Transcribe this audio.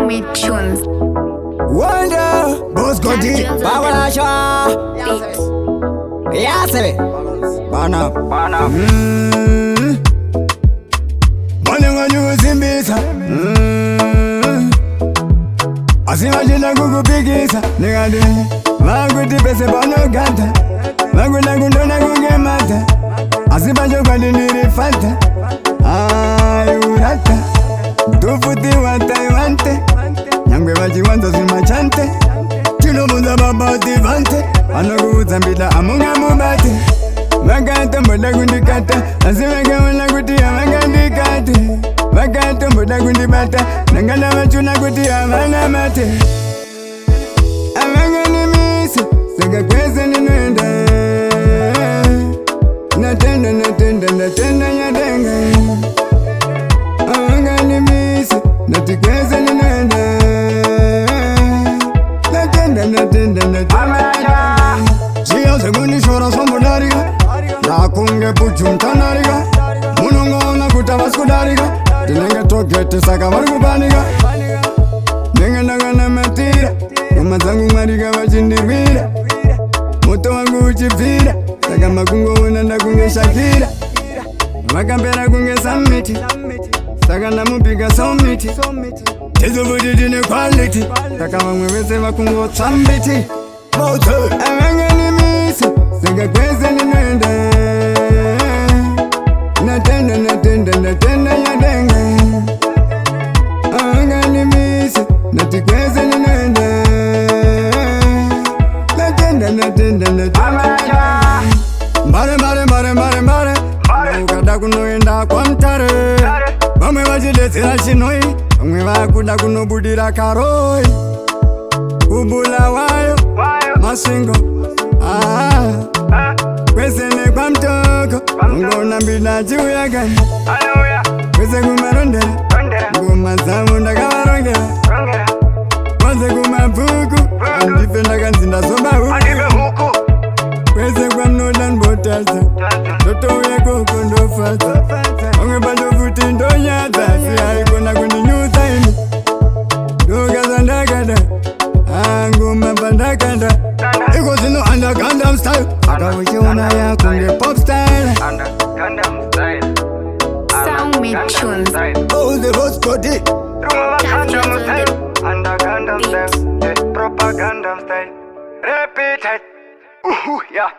Sound me tunes. Wonder, boss Gotti, Power Shah. Yes, Bana. Mwana usimbisa. Asimajina kukupigisa. Nigade, maguti pese bono gata. Maguna kundona kungemata. Asibajo kwa dinirifata. Ayurata. Tufuti wataiwante. Nyangwe wajiwanza zimachante. Chino muza babati vante. Anoguza mbida amunga mubate. Magata mboda kundikata. Asimega wana kutia magandikate. Magata mboda kundibata. Nangana machuna kutia mana mate. Amanga ni misi. Sega kweze ninwenda. Natenda nyadenga. Amanga ni misi. Natikweze ninwenda. Natenda Siya seguni shora sombodariga Rakunge puchuntanariga Munongona kutavaskudariga Dinenge tokete saka vargubaniga Nenge nagana matira Umazangu mariga vachindivira Moto wangu uchipira Saka makungo unanda kunge shakira Makambera kunge samiti Saka namupiga somiti Tizo vudidine quality Saka mamwevese makungo tsambiti Amanga ni misi Sega kweze ni nwenda Natenda nyadenga Amanga ni misi Natikweze ni nwenda Natenda Mbare Ukada kunoenda kwa mtare Bamwe wajilesera shinoi Bamwe wakuda kunobudira karoi Kubula wayo Masingo Kweze ne kwa mtoko Ngona mbina juu ya gani Kweze kumarondera Ngoma zamu ndakavarongera Kweze kumabuku Andipenda kanzinda soba huku Kweze kwa nodan botaza Toto uye koko ndofata Onge bado futi ndonyata Siya ikona kuninyuta ini Doga zandakada Ngoma bandakanda Iko zino under Gundam style Akawishiona ya kunge pop style Under Gundam style Sound me tunes. Oh, the boss Gotti Gundam style Under Gundam style Proper Gundam style Repeat it Yeah